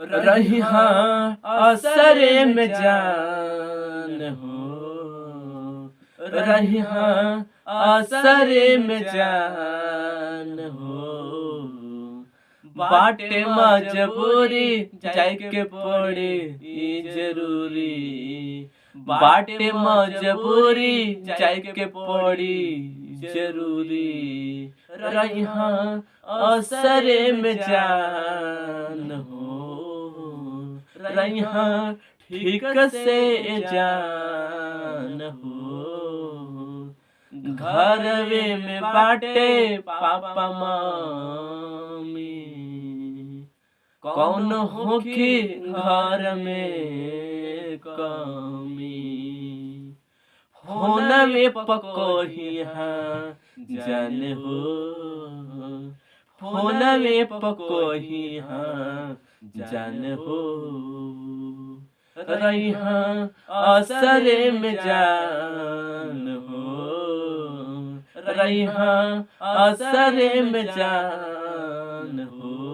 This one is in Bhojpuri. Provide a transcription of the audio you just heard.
रहिहा असरे में जान हो, रहिहा असरे में जान हो। बाटे मजबूरी जाए के पड़ी ई जरूरी, बाटे मजबूरी जाए के पड़ी जरूरी। रहिहा असरे में जान हो, रहिहा ठीक से जान हो। घरवे में बाटे पापा मम्मी, कौन होखी घर में कमी। फोन में पकोहिया जान हो, फोन में पकोहिया जान हो। रहिहा असरे में जान हो, रहिहा असरे में जान हो।